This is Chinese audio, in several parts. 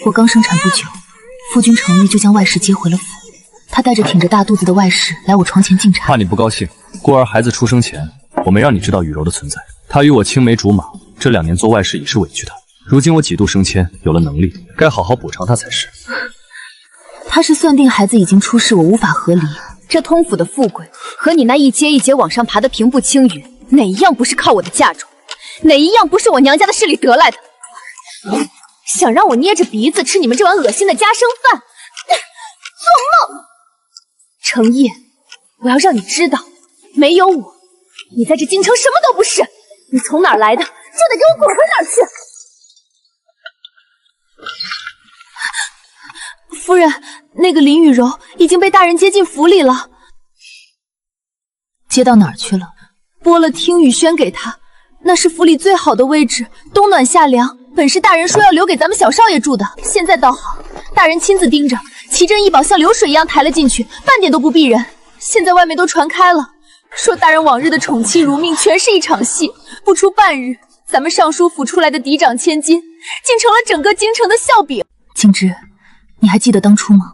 我刚生产不久，夫君程昱就将外室接回了府。他带着挺着大肚子的外室来我床前敬茶。怕你不高兴，孤儿孩子出生前，我没让你知道雨柔的存在。她与我青梅竹马，这2年做外室已是委屈她。如今我几度升迁，有了能力，该好好补偿她才是。他是算定孩子已经出世，我无法和离。这通府的富贵和你那一阶一阶往上爬的平步青云，哪一样不是靠我的嫁妆？哪一样不是我娘家的势力得来的？想让我捏着鼻子吃你们这碗恶心的家生饭，做梦！程烨，我要让你知道，没有我，你在这京城什么都不是。你从哪儿来的，就得给我滚回哪儿去！夫人，那个林雨柔已经被大人接进府里了。接到哪儿去了？拨了听雨轩给他，那是府里最好的位置，冬暖夏凉。本是大人说要留给咱们小少爷住的，现在倒好，大人亲自盯着，奇珍异宝像流水一样抬了进去，半点都不避人。现在外面都传开了，说大人往日的宠妻如命全是一场戏，不出半日，咱们尚书府出来的嫡长千金，竟成了整个京城的笑柄。景之，你还记得当初吗？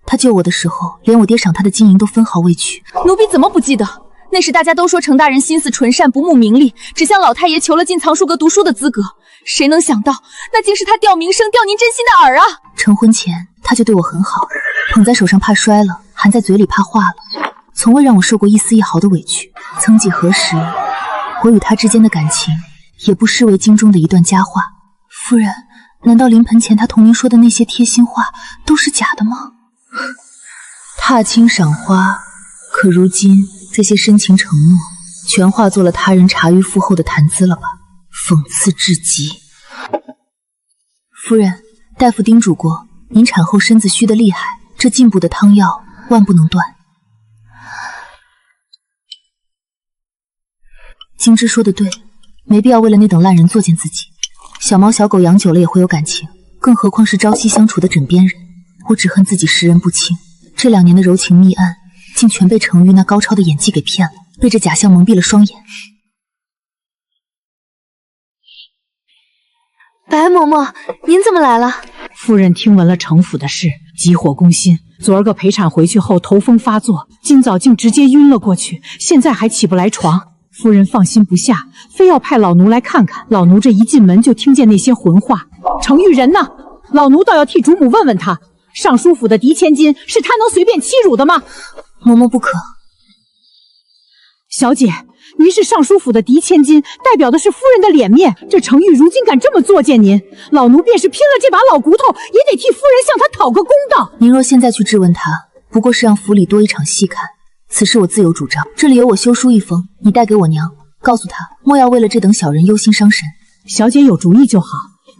他救我的时候，连我爹赏他的金银都分毫未取。奴婢怎么不记得？那时大家都说程大人心思纯善，不慕名利，只向老太爷求了进藏书阁读书的资格。谁能想到，那竟是他吊名声、吊您真心的饵啊！成婚前他就对我很好，捧在手上怕摔了，含在嘴里怕化了，从未让我受过一丝一毫的委屈。曾几何时，我与他之间的感情也不失为京中的一段佳话。夫人，难道临盆前他同您说的那些贴心话都是假的吗？踏青赏花，可如今这些深情承诺，全化作了他人茶余饭后的谈资了吧？讽刺至极。夫人，大夫叮嘱过，您产后身子虚得厉害，这进补的汤药万不能断。金枝说的对，没必要为了那等烂人作践自己。小猫小狗养久了也会有感情，更何况是朝夕相处的枕边人。我只恨自己识人不清，这2年的柔情蜜案，竟全被程昱那高超的演技给骗了，被这假象蒙蔽了双眼。白嬷嬷，您怎么来了？夫人听闻了程府的事，急火攻心。昨儿个陪产回去后头风发作，今早竟直接晕了过去，现在还起不来床。夫人放心不下，非要派老奴来看看。老奴这一进门就听见那些混话，程昱人呢？老奴倒要替主母问问他，尚书府的嫡千金是他能随便欺辱的吗？嬷嬷不可。小姐，您是尚书府的嫡千金，代表的是夫人的脸面。这程昱如今敢这么作践您，老奴便是拼了这把老骨头，也得替夫人向他讨个公道。您若现在去质问他，不过是让府里多一场戏看。此事我自有主张，这里有我修书一封，你带给我娘，告诉她莫要为了这等小人忧心伤神。小姐有主意就好，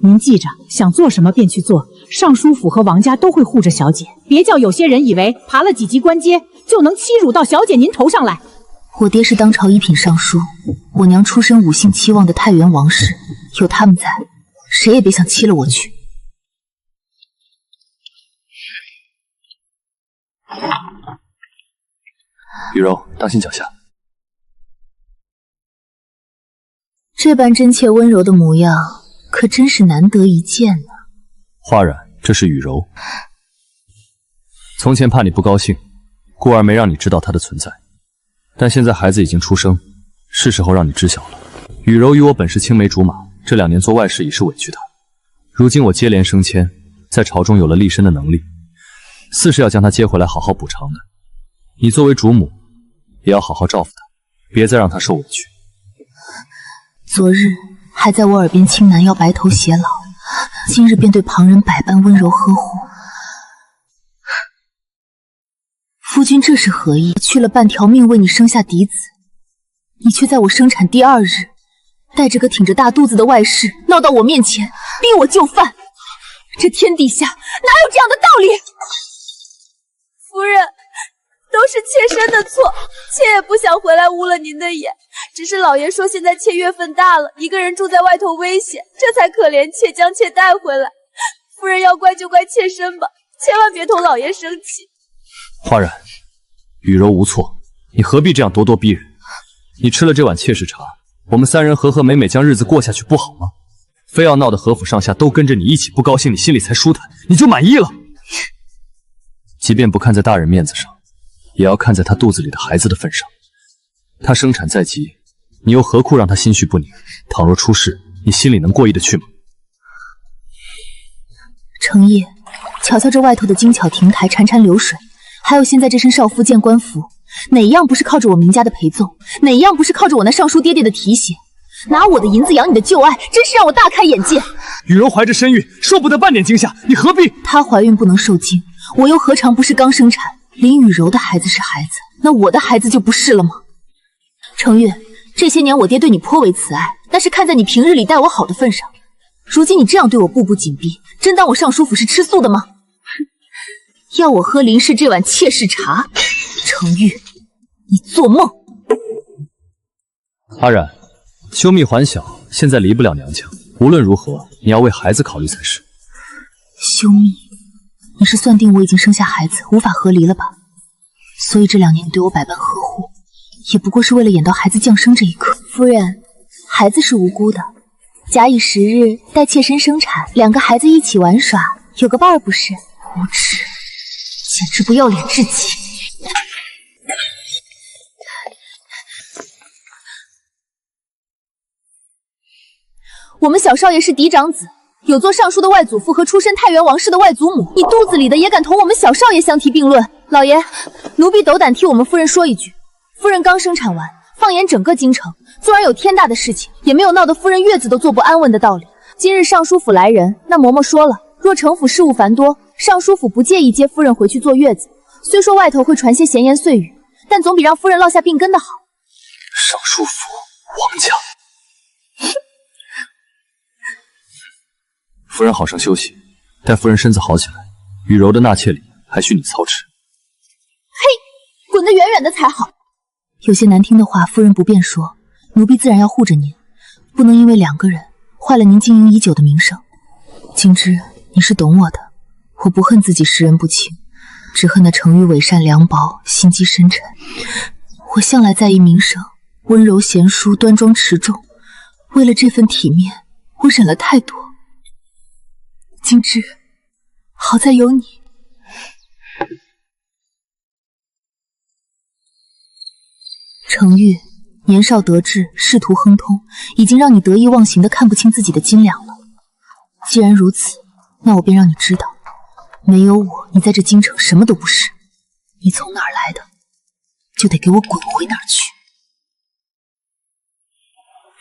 您记着，想做什么便去做，尚书府和王家都会护着小姐，别叫有些人以为爬了几级官阶就能欺辱到小姐您头上来。我爹是当朝一品尚书，我娘出身5姓7望的太原王氏，有他们在，谁也别想欺了我去。雨柔，当心脚下。这般真切温柔的模样，可真是难得一见呢。花然，这是雨柔。从前怕你不高兴，故而没让你知道她的存在。但现在孩子已经出生，是时候让你知晓了。雨柔与我本是青梅竹马，这2年做外室已是委屈她。如今我接连升迁，在朝中有了立身的能力，似是要将她接回来好好补偿的。你作为主母，也要好好照顾她，别再让她受委屈。昨日还在我耳边轻喃要白头偕老，今日便对旁人百般温柔呵护。夫君这是何意？去了半条命为你生下嫡子，你却在我生产第2日，带着个挺着大肚子的外室闹到我面前，逼我就范。这天底下哪有这样的道理？夫人，都是妾身的错，妾也不想回来污了您的眼。只是老爷说现在妾月份大了，一个人住在外头危险，这才可怜妾将妾带回来。夫人要怪就怪妾身吧，千万别同老爷生气。花然，雨柔无错，你何必这样咄咄逼人？你吃了这碗妾室茶，我们3人和和美美将日子过下去不好吗？非要闹得何府上下都跟着你一起不高兴，你心里才舒坦，你就满意了？即便不看在大人面子上，也要看在她肚子里的孩子的份上。她生产在即，你又何苦让她心绪不宁？倘若出事，你心里能过意得去吗？程烨，瞧瞧这外头的精巧亭台潺潺流水，还有现在这身少妇见官服，哪一样不是靠着我明家的陪奏？哪一样不是靠着我那尚书爹爹的提携？拿我的银子养你的旧爱，真是让我大开眼界。雨柔怀着身孕，受不得半点惊吓，你何必？她怀孕不能受惊，我又何尝不是刚生产？林雨柔的孩子是孩子，那我的孩子就不是了吗？程月，这些年我爹对你颇为慈爱，那是看在你平日里待我好的份上。如今你这样对我步步紧逼，真当我尚书府是吃素的吗？要我喝林氏这碗妾室茶？程玉，你做梦！阿染，修密还小，现在离不了娘家，无论如何，你要为孩子考虑才是。修密，你是算定我已经生下孩子，无法和离了吧？所以这2年你对我百般呵护，也不过是为了演到孩子降生这一刻。夫人，孩子是无辜的，假以时日，待妾身生产，2个孩子一起玩耍，有个伴儿不是？无耻，简直不要脸至极！我们小少爷是嫡长子，有做尚书的外祖父和出身太原王氏的外祖母，你肚子里的也敢同我们小少爷相提并论？老爷，奴婢斗胆替我们夫人说一句，夫人刚生产完，放眼整个京城，纵然有天大的事情，也没有闹得夫人月子都坐不安稳的道理。今日尚书府来人，那嬷嬷说了，若城府事务繁多，尚书府不介意接夫人回去坐月子。虽说外头会传些闲言碎语，但总比让夫人落下病根的好。尚书府，王家。夫人好生休息，待夫人身子好起来，雨柔的纳妾礼还需你操持。嘿，滚得远远的才好。有些难听的话，夫人不便说，奴婢自然要护着您，不能因为2个人坏了您经营已久的名声。景之，你是懂我的，我不恨自己识人不清，只恨那程昱伪善良薄，心机深沉。我向来在意名声，温柔贤淑，端庄持重，为了这份体面，我忍了太多。景之，好在有你。程昱年少得志，仕途亨通，已经让你得意忘形的看不清自己的斤两了。既然如此，那我便让你知道，没有我，你在这京城什么都不是。你从哪儿来的，就得给我滚回哪儿去。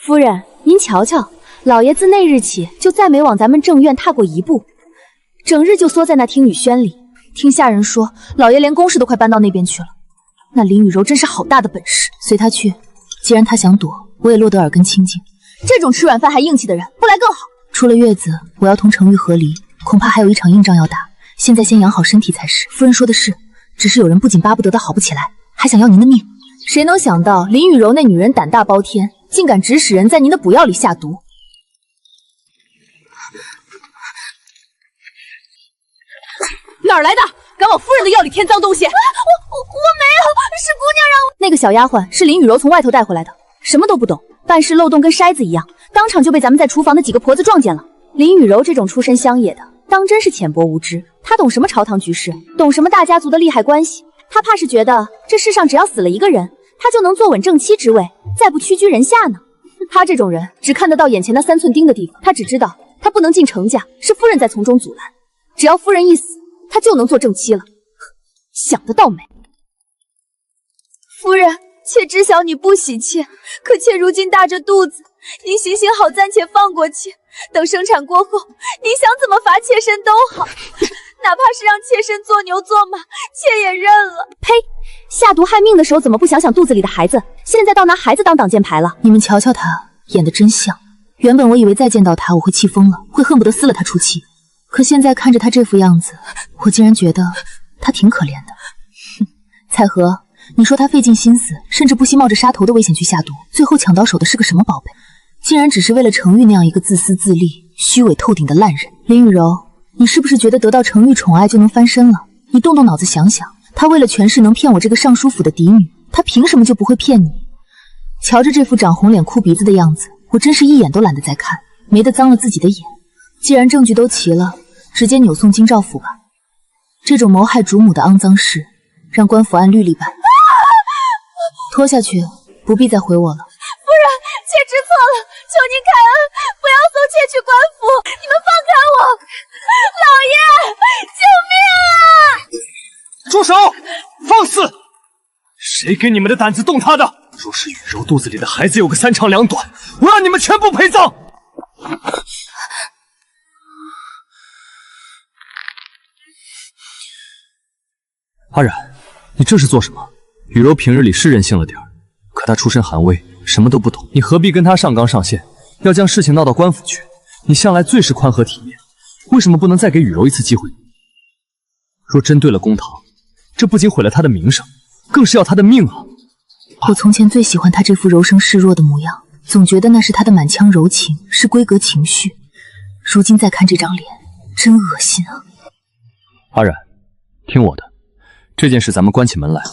夫人，您瞧瞧，老爷自那日起就再没往咱们正院踏过一步，整日就缩在那听雨轩里。听下人说，老爷连公事都快搬到那边去了。那林雨柔真是好大的本事，随他去。既然他想躲，我也落得耳根清净。这种吃软饭还硬气的人，不来更好。出了月子，我要同程昱和离，恐怕还有一场硬仗要打。现在先养好身体才是。夫人说的是，只是有人不仅巴不得的好不起来，还想要您的命。谁能想到林雨柔那女人胆大包天，竟敢指使人在您的补药里下毒。哪儿来的？敢往夫人的药里添脏东西！我没有，是姑娘让我。那个小丫鬟是林雨柔从外头带回来的，什么都不懂，办事漏洞跟筛子一样，当场就被咱们在厨房的几个婆子撞见了。林雨柔这种出身乡野的，当真是浅薄无知。她懂什么朝堂局势，懂什么大家族的利害关系？她怕是觉得这世上只要死了一个人，她就能坐稳正妻之位，再不屈居人下呢。她这种人只看得到眼前那3寸钉的地方，她只知道她不能进程家，是夫人在从中阻拦。只要夫人一死，她就能做正妻了。想得到没？夫人，妾知晓你不喜妾，可妾如今大着肚子，您行行好，暂且放过妾。等生产过后，您想怎么罚妾身都好，哪怕是让妾身做牛做马，妾也认了。呸！下毒害命的时候怎么不想想肚子里的孩子？现在倒拿孩子当挡箭牌了。你们瞧瞧他演得真像。原本我以为再见到他我会气疯了，会恨不得撕了他出气。可现在看着他这副样子，我竟然觉得他挺可怜的。哼，彩荷，你说他费尽心思，甚至不惜冒着杀头的危险去下毒，最后抢到手的是个什么宝贝？竟然只是为了程昱那样一个自私自利、虚伪透顶的烂人。林雨柔，你是不是觉得得到程昱宠爱就能翻身了？你动动脑子想想，他为了权势能骗我这个尚书府的嫡女，他凭什么就不会骗你？瞧着这副长红脸哭鼻子的样子，我真是一眼都懒得再看。没得脏了自己的眼。既然证据都齐了，直接扭送京兆府吧。这种谋害主母的肮脏事，让官府按律例办。拖下去，不必再回我了。夫人，妾知错了，求您开恩，不要送妾去官府，你们放开我！老爷，救命啊！住手！放肆！谁给你们的胆子动他的？若是雨柔肚子里的孩子有个3长2短，我让你们全部陪葬！阿染，你这是做什么？雨柔平日里是任性了点儿，可她出身寒微，什么都不懂，你何必跟她上纲上线，要将事情闹到官府去？你向来最是宽和体面，为什么不能再给雨柔一次机会？若真对了公堂，这不仅毁了她的名声，更是要她的命啊！我从前最喜欢她这副柔声示弱的模样，总觉得那是她的满腔柔情，是闺阁情绪。如今再看这张脸，真恶心啊！阿染，听我的，这件事咱们关起门来。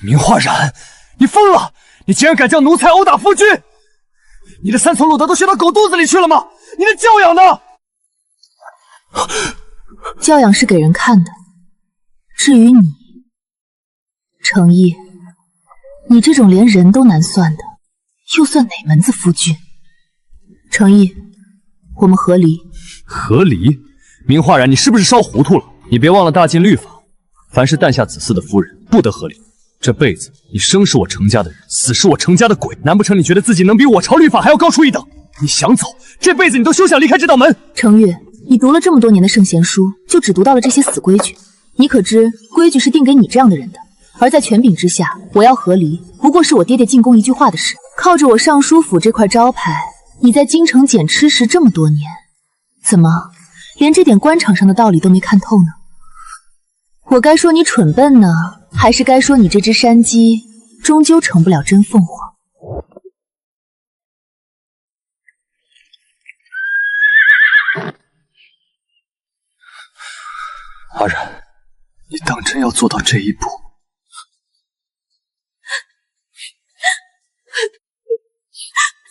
明化然，你疯了！你竟然敢将奴才殴打夫君！你的3从鲁德都学到狗肚子里去了吗？你的教养呢？教养是给人看的。至于你，程毅，你这种连人都难算的，又算哪门子夫君？程毅，我们和离。和离？明化然，你是不是烧糊涂了？你别忘了大晋律法，凡是诞下子嗣的夫人，不得和离。这辈子你生是我程家的人，死是我程家的鬼，难不成你觉得自己能比我朝律法还要高出一等？你想走，这辈子你都休想离开这道门。程玉，你读了这么多年的圣贤书，就只读到了这些死规矩。你可知规矩是定给你这样的人的，而在权柄之下，我要和离，不过是我爹爹进宫一句话的事。靠着我尚书府这块招牌，你在京城捡吃食这么多年，怎么连这点官场上的道理都没看透呢？我该说你蠢笨呢，还是该说你这只山鸡终究成不了真凤凰？阿然，你当真要做到这一步？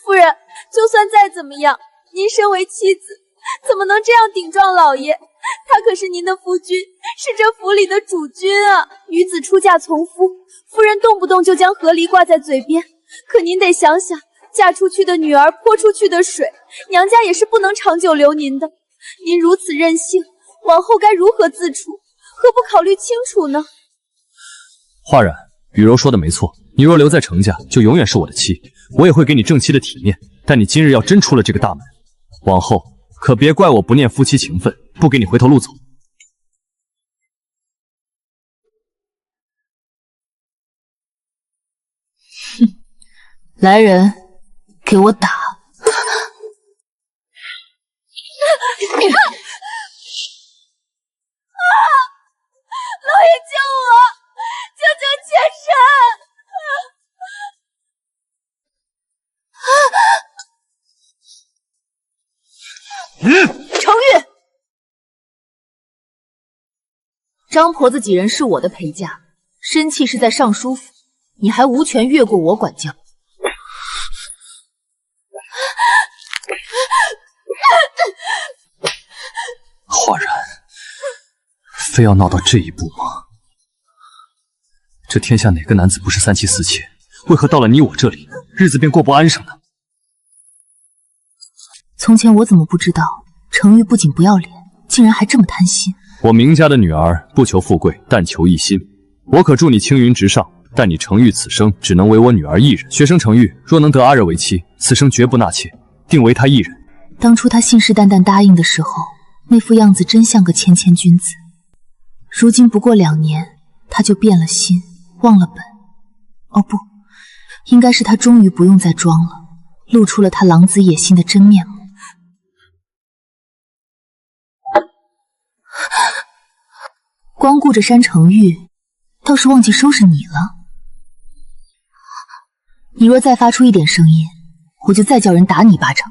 夫人，就算再怎么样，您身为妻子，怎么能这样顶撞老爷？他可是您的夫君，是这府里的主君啊！女子出嫁从夫，夫人动不动就将和离挂在嘴边，可您得想想，嫁出去的女儿泼出去的水，娘家也是不能长久留您的。您如此任性，往后该如何自处？何不考虑清楚呢？化然，雨柔说的没错，你若留在程家，就永远是我的妻，我也会给你正妻的体面。但你今日要真出了这个大门，往后可别怪我不念夫妻情分，不给你回头路走。哼，来人，给我打！老爷救我！救救妾身！程玉，张婆子几人是我的陪嫁，身契是在尚书府，你还无权越过我管教。化然，非要闹到这一步吗？这天下哪个男子不是3妻4妾？为何到了你我这里，日子便过不安生呢？从前我怎么不知道，程玉不仅不要脸，竟然还这么贪心。我明家的女儿不求富贵，但求一心。我可助你青云直上，但你程玉此生只能为我女儿一人。学生程玉若能得阿热为妻，此生绝不纳妾，定为他一人。当初他信誓旦旦答应的时候，那副样子真像个谦谦君子。如今不过2年，他就变了心，忘了本。哦不，应该是他终于不用再装了，露出了他狼子野心的真面目。光顾着山程玉，倒是忘记收拾你了。你若再发出一点声音，我就再叫人打你一巴掌。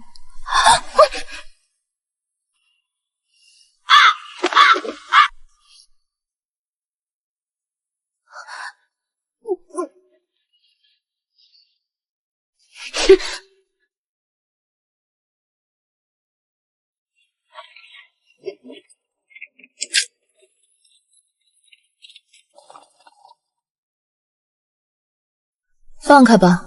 放开吧。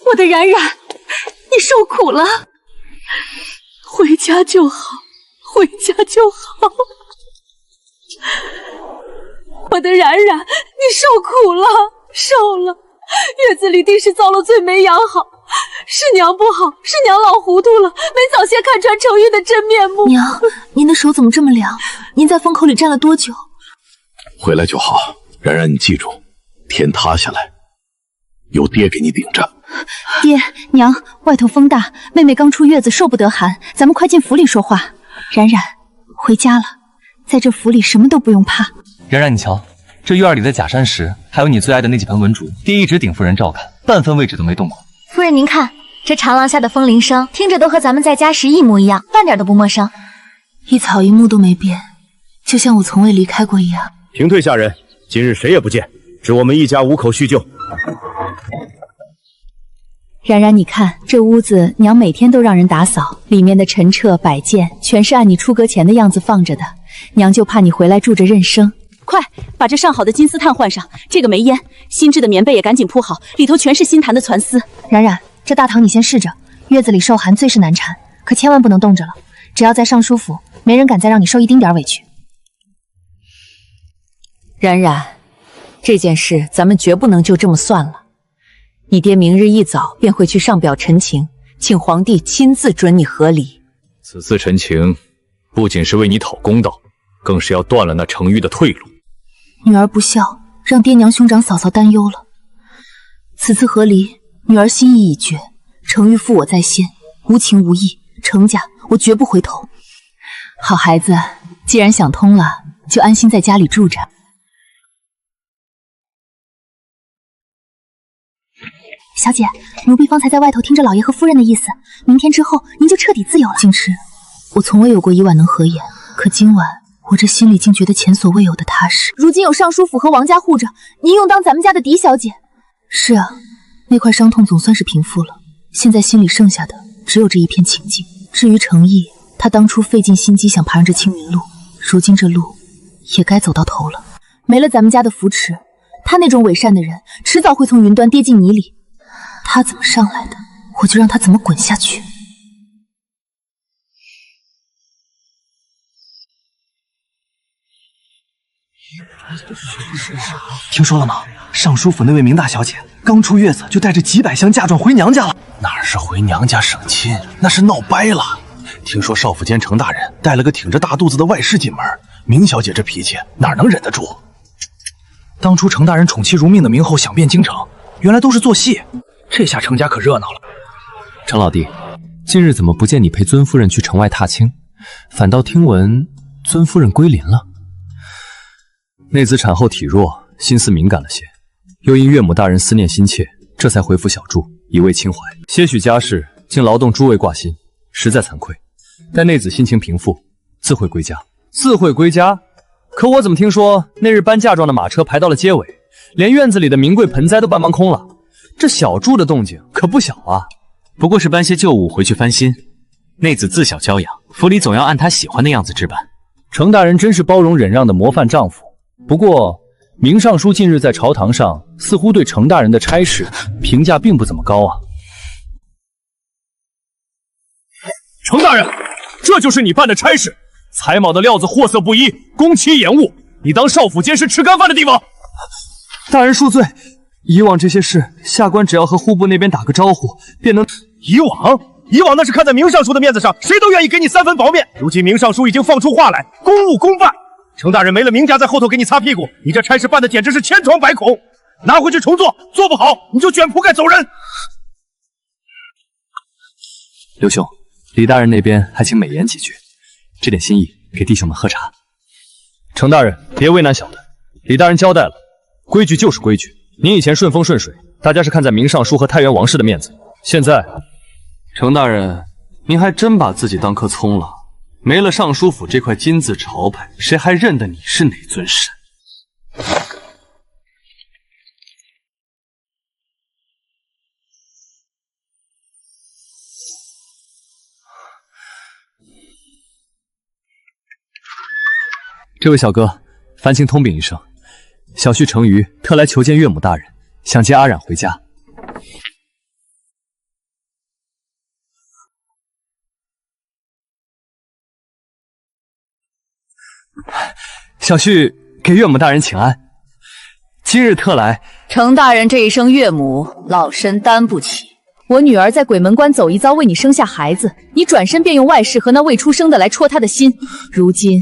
我的冉冉，你受苦了，回家就好，回家就好。我的冉冉，你受苦了，受了。月子里定是遭了罪，没养好，是娘不好，是娘老糊涂了，没早些看穿程昱的真面目。娘，您的手怎么这么凉？您在风口里站了多久？回来就好，冉冉，你记住，天塌下来，有爹给你顶着。爹娘，外头风大，妹妹刚出月子，受不得寒，咱们快进府里说话。冉冉，回家了，在这府里什么都不用怕。冉冉，你瞧，这院里的假山石，还有你最爱的那几盆文竹，爹一直顶夫人照看，半分位置都没动过。夫人您看，这长廊下的风铃声，听着都和咱们在家时一模一样，半点都不陌生。一草一木都没变，就像我从未离开过一样。平退下人，今日谁也不见，只我们一家五口叙旧。冉冉，你看这屋子，娘每天都让人打扫，里面的陈设摆件全是按你出阁前的样子放着的，娘就怕你回来住着认生。快把这上好的金丝炭换上，这个没烟，新制的棉被也赶紧铺好，里头全是新弹的蚕丝。冉冉，这大堂你先试着，月子里受寒最是难缠，可千万不能冻着了。只要在尚书府，没人敢再让你受一丁点委屈。冉冉，这件事咱们绝不能就这么算了。你爹明日一早便会去上表陈情，请皇帝亲自准你和离。此次陈情，不仅是为你讨公道，更是要断了那程昱的退路。女儿不孝，让爹娘兄长嫂嫂担忧了。此次和离，女儿心意已决，程昱负我在先，无情无义，程家我绝不回头。好孩子，既然想通了，就安心在家里住着。小姐，奴婢方才在外头听着老爷和夫人的意思，明天之后您就彻底自由了。静池，我从未有过以晚能合眼，可今晚我这心里竟觉得前所未有的踏实。如今有尚书府和王家护着，您用当咱们家的嫡小姐。是啊，那块伤痛总算是平复了，现在心里剩下的只有这一片清静。至于程昱，他当初费尽心机想爬上这青云路，如今这路也该走到头了。没了咱们家的扶持，他那种伪善的人，迟早会从云端跌进泥里。他怎么上来的，我就让他怎么滚下去。听说了吗？尚书府那位明大小姐刚出月子，就带着几百箱嫁妆回娘家了。哪是回娘家省亲，那是闹掰了。听说少府监程大人带了个挺着大肚子的外室进门，明小姐这脾气哪能忍得住？当初程大人宠妻如命的明后想变京城，原来都是做戏。这下程家可热闹了。程老弟，近日怎么不见你陪尊夫人去城外踏青，反倒听闻尊夫人归临了？内子产后体弱，心思敏感了些，又因岳母大人思念心切，这才回府小住，以慰亲怀。些许家事竟劳动诸位挂心，实在惭愧。待内子心情平复，自会归家。自会归家？可我怎么听说那日搬嫁妆的马车排到了街尾，连院子里的名贵盆栽都搬空了？这小住的动静可不小啊！不过是搬些旧物回去翻新。内子自小娇养，府里总要按她喜欢的样子置办。程大人真是包容忍让的模范丈夫。不过明尚书近日在朝堂上似乎对程大人的差事评价并不怎么高啊。程大人，这就是你办的差事，才卯的料子货色不一，工期延误，你当少府监是吃干饭的地方？大人恕罪，以往这些事，下官只要和户部那边打个招呼，便能。以往那是看在明尚书的面子上，谁都愿意给你3分薄面。如今明尚书已经放出话来，公务公办，程大人没了明家在后头给你擦屁股，你这差事办的简直是千疮百孔。拿回去重做，做不好你就卷铺盖走人。刘兄，李大人那边还请美言几句，这点心意给弟兄们喝茶。程大人，别为难小的，李大人交代了，规矩就是规矩。您以前顺风顺水，大家是看在明尚书和太原王氏的面子。现在，程大人，您还真把自己当颗葱了。没了尚书府这块金字朝牌，谁还认得你是哪尊神？这位小哥，烦请通禀一声，小婿程瑜特来求见岳母大人，想接阿冉回家。小婿给岳母大人请安，今日特来。程大人这一声岳母，老身担不起。我女儿在鬼门关走一遭，为你生下孩子，你转身便用外室和那未出生的来戳她的心。如今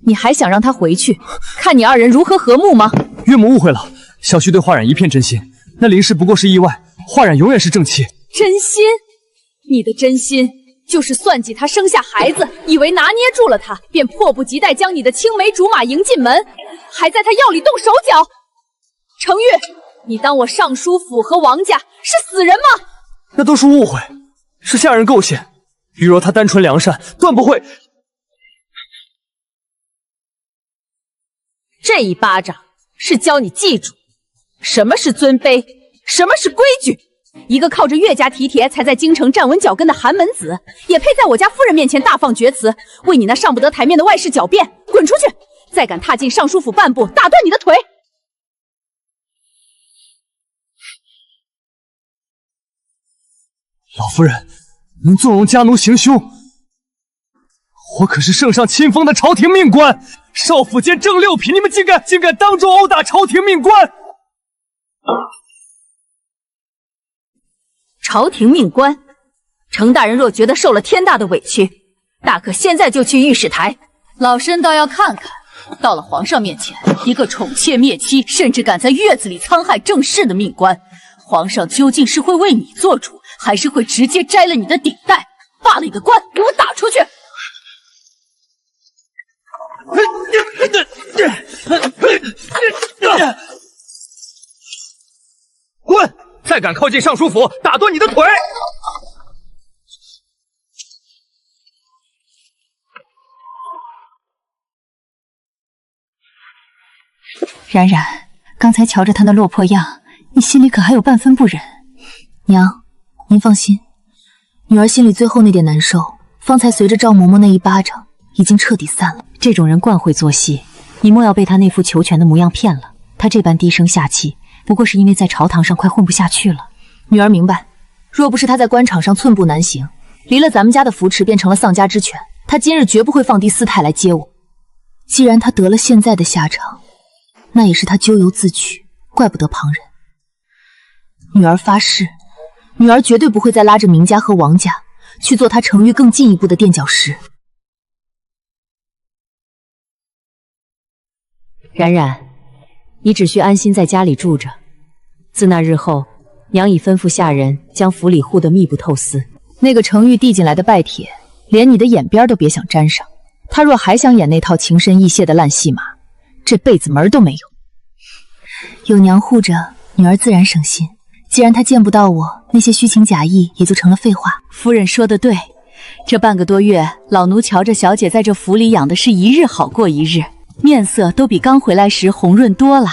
你还想让她回去，看你二人如何和睦吗？岳母误会了，小婿对华冉一片真心，那林氏不过是意外，华冉永远是正妻。真心？你的真心就是算计她生下孩子，以为拿捏住了她，便迫不及待将你的青梅竹马迎进门，还在她药里动手脚。程昱，你当我尚书府和王家是死人吗？那都是误会，是下人构陷。玉柔她单纯良善，断不会。这一巴掌是教你记住什么是尊卑，什么是规矩。一个靠着岳家提铁才在京城站稳脚跟的寒门子，也配在我家夫人面前大放厥词，为你那上不得台面的外室狡辩，滚出去！再敢踏进尚书府半步，打断你的腿！老夫人，您纵容家奴行凶，我可是圣上亲封的朝廷命官，少府监正六品，你们竟敢当众殴打朝廷命官！朝廷命官，程大人若觉得受了天大的委屈，大可现在就去御史台。老身倒要看看，到了皇上面前，一个宠妾灭妻，甚至敢在月子里残害正室的命官，皇上究竟是会为你做主，还是会直接摘了你的顶戴，罢了你的官，给我打出去！滚！再敢靠近尚书府，打断你的腿！冉冉，刚才瞧着他那落魄样，你心里可还有半分不忍？娘，您放心，女儿心里最后那点难受，方才随着赵嬷嬷那一巴掌，已经彻底散了。这种人惯会做戏，你莫要被他那副求全的模样骗了。他这般低声下气，不过是因为在朝堂上快混不下去了。女儿明白，若不是他在官场上寸步难行，离了咱们家的扶持，变成了丧家之犬，他今日绝不会放低姿态来接我。既然他得了现在的下场，那也是他咎由自取，怪不得旁人。女儿发誓，女儿绝对不会再拉着明家和王家去做他程昱更进一步的垫脚石。冉冉，你只需安心在家里住着。自那日后，娘已吩咐下人将府里护得密不透丝。那个程昱递进来的拜帖，连你的眼边都别想沾上。他若还想演那套情深意切的烂戏码，这辈子门都没有。有娘护着，女儿自然省心。既然他见不到我，那些虚情假意也就成了废话。夫人说得对，这半个多月，老奴瞧着小姐在这府里养的是一日好过一日，面色都比刚回来时红润多了。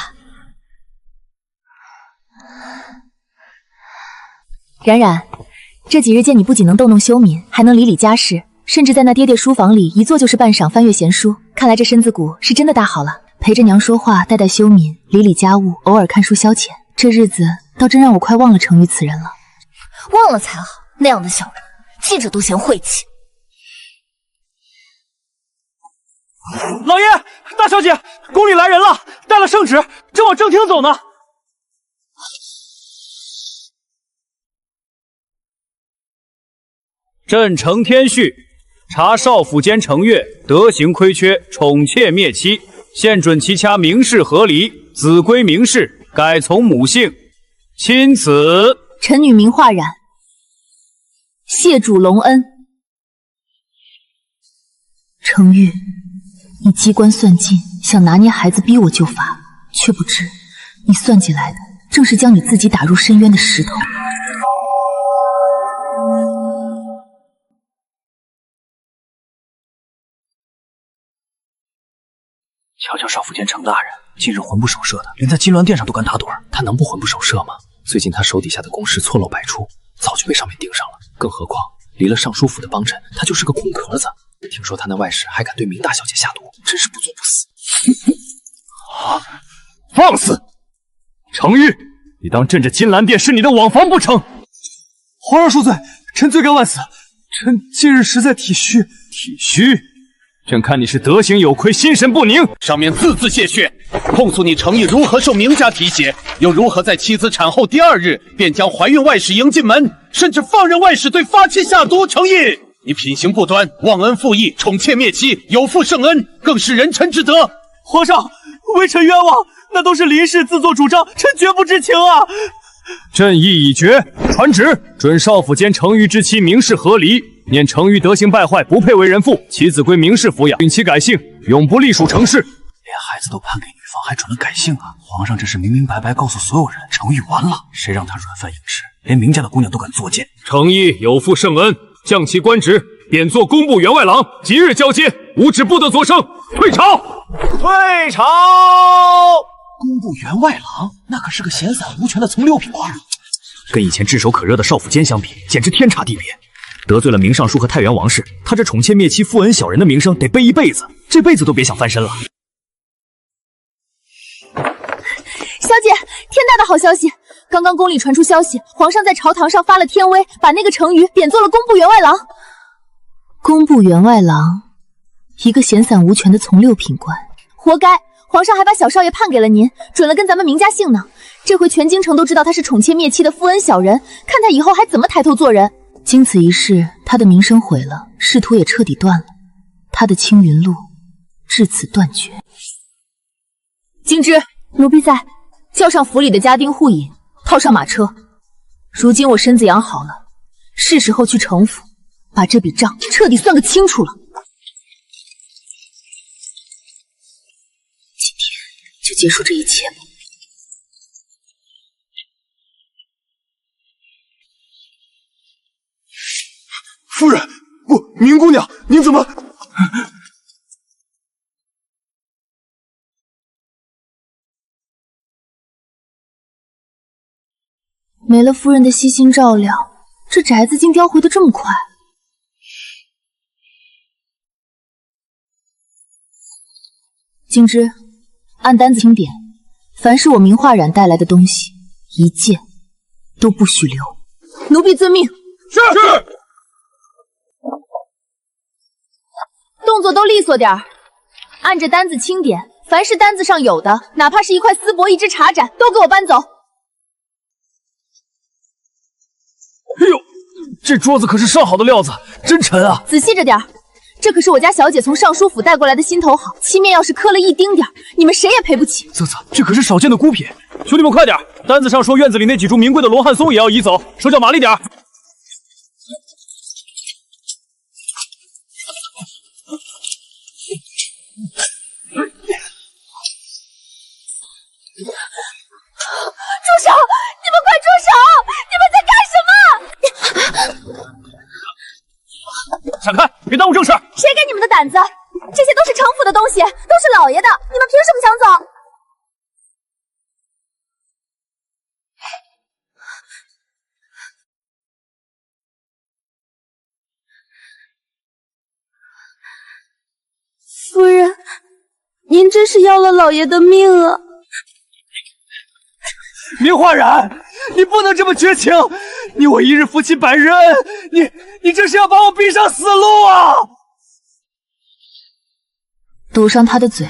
冉冉，这几日见你不仅能逗弄休敏，还能理理家事，甚至在那爹爹书房里一坐就是半晌，翻阅闲书。看来这身子骨是真的大好了，陪着娘说话，带带休敏，理理家务，偶尔看书消遣。这日子倒真让我快忘了程昱此人了。忘了才好，那样的小人记着都嫌晦气。老爷，大小姐，宫里来人了，带了圣旨，正往正厅走呢。朕承天谕，查少府监程昱德行亏缺，宠妾灭妻，现准其掐明氏和离，子归明氏，改从母姓。钦此。臣女名化冉，谢主隆恩。程昱，你机关算尽，想拿捏孩子逼我就罚，却不知你算计来的正是将你自己打入深渊的石头。瞧瞧少府监程大人，近日魂不守舍的，连在金銮殿上都敢打盹儿，他能不魂不守舍吗？最近他手底下的宫室错漏百出，早就被上面盯上了。更何况离了尚书府的帮衬，他就是个空壳子。听说他那外室还敢对明大小姐下毒，真是不作不死。放肆！程昱，你当朕这金銮殿是你的网房不成？皇上恕罪，臣罪该万死。臣近日实在体虚。体虚？朕看你是德行有亏，心神不宁。上面字字谢血，控诉你程昱如何受明家提携，又如何在妻子产后第2日便将怀孕外室迎进门，甚至放任外室对发妻下毒。程昱，你品行不端，忘恩负义，宠妾灭妻，有负圣恩，更是人臣之德。皇上，微臣冤枉，那都是林氏自作主张，臣绝不知情啊！朕意已决，传旨，准少府监程昱之妻明氏和离。念程昱德行败坏，不配为人妇，其子归明氏抚养，允其改姓，永不隶属程氏。连孩子都判给女方，还准了改姓啊！皇上这是明明白白告诉所有人，程昱完了，谁让他软饭硬吃，连明家的姑娘都敢作践。程昱有负圣恩，降其官职，贬作工部员外郎，即日交接，无旨不得作声。退朝！退朝！工部员外郎，那可是个闲散无权的从六品官，跟以前炙手可热的少府监相比，简直天差地别。得罪了明尚书和太原王氏，他这宠妾灭妻、负恩小人的名声得背一辈子，这辈子都别想翻身了。小姐，天大的好消息！刚刚宫里传出消息，皇上在朝堂上发了天威，把那个程昱贬做了工部员外郎。工部员外郎，一个闲散无权的从6品官，活该！皇上还把小少爷判给了您，准了跟咱们明家姓呢。这回全京城都知道他是宠妾灭妻的负恩小人，看他以后还怎么抬头做人。经此一事，他的名声毁了，仕途也彻底断了，他的青云路至此断绝。金枝，奴婢在，叫上府里的家丁护引，套上马车。如今我身子养好了，是时候去城府，把这笔账彻底算个清楚了。今天就结束这一切吧。夫人，明姑娘，您怎么？没了夫人的悉心照料，这宅子竟凋回得这么快。金枝，按单子清点，凡是我明画染带来的东西，一件都不许留。奴婢遵命。是。动作都利索点儿，按着单子清点，凡是单子上有的，哪怕是一块丝帛、一只茶盏，都给我搬走。哎呦，这桌子可是上好的料子，真沉啊！仔细着点儿，这可是我家小姐从尚书府带过来的心头好，漆面要是磕了一丁点儿，你们谁也赔不起。啧，这可是少见的孤品，兄弟们快点！单子上说院子里那几株名贵的罗汉松也要移走，手脚麻利点儿。住手！你们快住手！你们在干什么？闪开，别耽误正事！谁给你们的胆子？这些都是城府的东西，都是老爷的，你们凭什么抢走？夫人，您真是要了老爷的命啊！明画染，你不能这么绝情！你我一日夫妻百日恩，你这是要把我逼上死路啊！堵上他的嘴！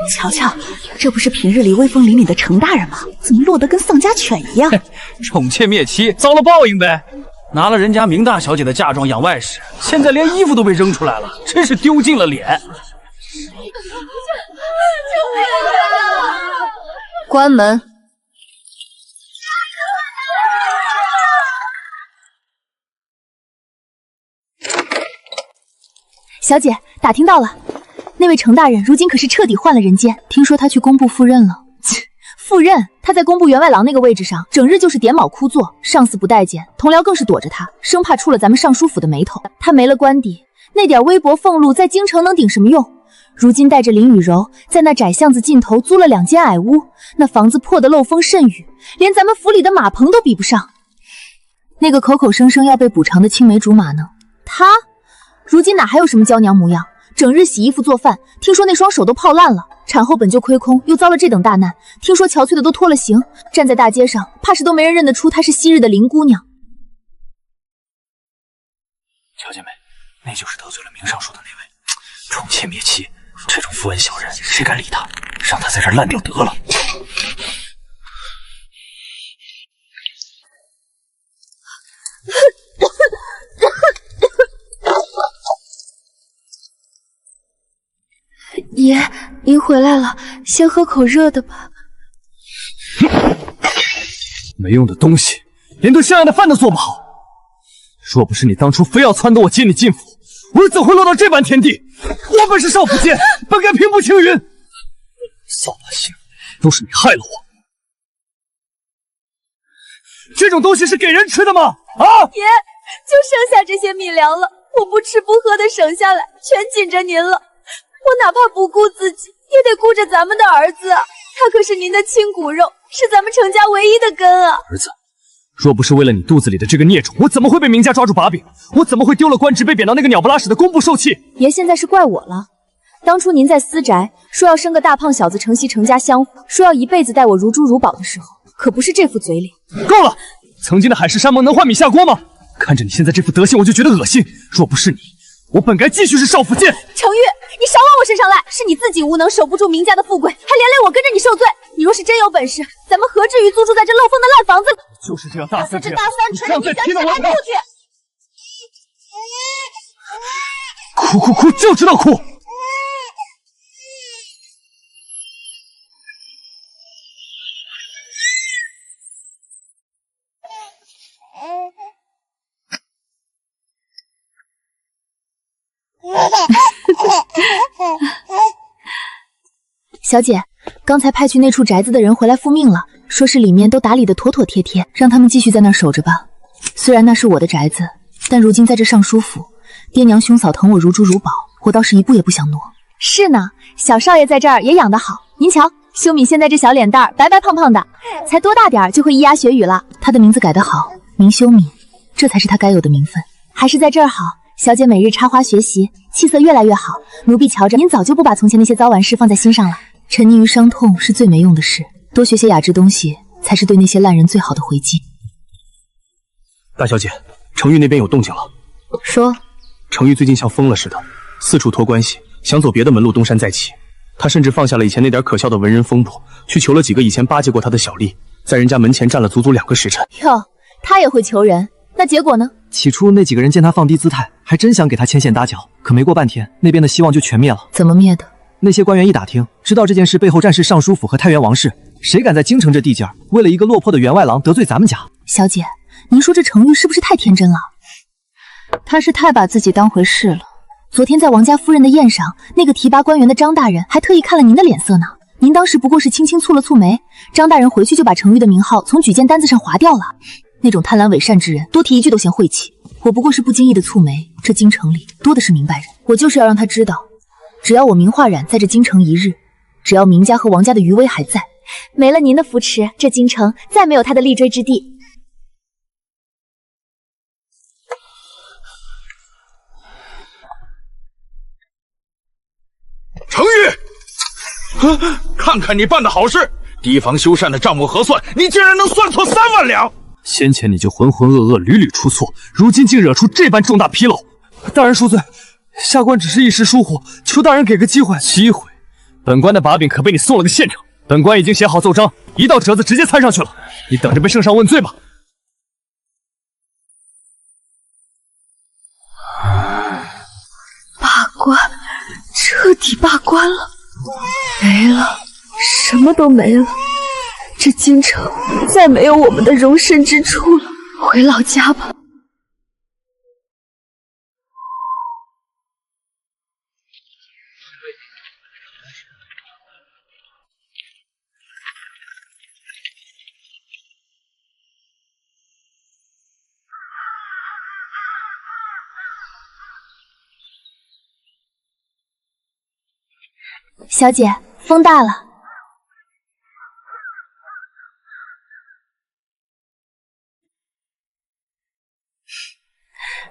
瞧瞧，这不是平日里威风凛凛的程大人吗？怎么落得跟丧家犬一样？宠妾灭妻，遭了报应呗。拿了人家明大小姐的嫁妆养外室，现在连衣服都被扔出来了，真是丢尽了脸。关门。小姐，打听到了，那位程大人如今可是彻底换了人间，听说他去工部赴任了。赴任？他在工部员外郎那个位置上，整日就是点卯枯坐，上司不待见，同僚更是躲着他，生怕出了咱们尚书府的眉头。他没了官邸，那点微薄俸禄在京城能顶什么用？如今带着林雨柔在那窄巷子尽头租了2间矮屋，那房子破得漏风渗雨，连咱们府里的马棚都比不上。那个口口声声要被补偿的青梅竹马呢？他如今哪还有什么娇娘模样？整日洗衣服做饭，听说那双手都泡烂了，产后本就亏空，又遭了这等大难，听说憔悴的都脱了形，站在大街上，怕是都没人认得出她是昔日的林姑娘。乔姐妹，那就是得罪了明尚书的那位，宠妾灭妻，这种富恩小人，谁敢理他？让他在这儿烂掉得了。爷，您回来了，先喝口热的吧。没用的东西，连顿像样的饭都做不好。若不是你当初非要撺掇我接你进府，我又怎会落到这般田地？我本是少府监，本该平步青云。扫把星，都是你害了我。这种东西是给人吃的吗？啊！爷，就剩下这些米粮了，我不吃不喝的省下来，全紧着您了。我哪怕不顾自己，也得顾着咱们的儿子啊！他可是您的亲骨肉，是咱们程家唯一的根啊！儿子，若不是为了你肚子里的这个孽种，我怎么会被明家抓住把柄？我怎么会丢了官职，被贬到那个鸟不拉屎的工部受气？爷现在是怪我了。当初您在私宅说要生个大胖小子承袭程家香火，说要一辈子待我如珠如宝的时候，可不是这副嘴脸。够了！曾经的海誓山盟能换米下锅吗？看着你现在这副德行，我就觉得恶心。若不是你，我本该继续是少府监。程玉，你少往我身上赖！是你自己无能，守不住明家的富贵，还连累我跟着你受罪。你若是真有本事，咱们何至于租住在这漏风的烂房子里？就是这样，大三姐，这大三锤子，你想起来出去！哭就知道哭！小姐，刚才派去那处宅子的人回来复命了，说是里面都打理得妥妥帖帖，让他们继续在那儿守着吧。虽然那是我的宅子，但如今在这尚书府，爹娘兄嫂疼我如珠如宝，我倒是一步也不想挪。是呢，小少爷在这儿也养得好。您瞧，修敏现在这小脸蛋儿，白白胖胖的，才多大点儿就会咿呀学语了。他的名字改得好，明修敏，这才是他该有的名分。还是在这儿好。小姐每日插花学习，气色越来越好。奴婢瞧着，您早就不把从前那些糟玩事放在心上了。沉溺于伤痛是最没用的事，多学些雅致东西，才是对那些烂人最好的回击。大小姐，程玉那边有动静了。说，程玉最近像疯了似的，四处托关系，想走别的门路东山再起。他甚至放下了以前那点可笑的文人风度，去求了几个以前巴结过他的小吏，在人家门前站了足足2个时辰。哟，他也会求人，那结果呢？起初那几个人见他放低姿态，还真想给他牵线搭桥，可没过半天，那边的希望就全灭了。怎么灭的？那些官员一打听，知道这件事背后战是尚书府和太原王氏，谁敢在京城这地界儿为了一个落魄的员外郎得罪咱们家？小姐，您说这程玉是不是太天真了？他是太把自己当回事了。昨天在王家夫人的宴上，那个提拔官员的张大人还特意看了您的脸色呢。您当时不过是轻轻蹙了蹙眉，张大人回去就把程玉的名号从举荐单子上划掉了。那种贪婪伪善之人，多提一句都嫌晦气。我不过是不经意的蹙眉，这京城里多的是明白人。我就是要让他知道，只要我明化然在这京城一日，只要明家和王家的余威还在，没了您的扶持，这京城再没有他的立锥之地。程玉，看看你办的好事，提防修缮的账目核算，你竟然能算错3万两！先前你就浑浑噩噩，屡屡出错，如今竟惹出这般重大纰漏。大人恕罪，下官只是一时疏忽，求大人给个机会。机会？本官的把柄可被你送了个现成。本官已经写好奏章，一道折子直接参上去了，你等着被圣上问罪吧。体罢官了，没了，什么都没了。这京城再没有我们的容身之处了，回老家吧。小姐，风大了。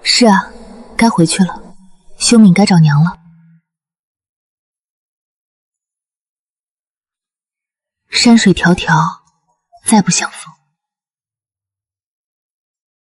是啊，该回去了。修敏该找娘了。山水迢迢，再不相逢。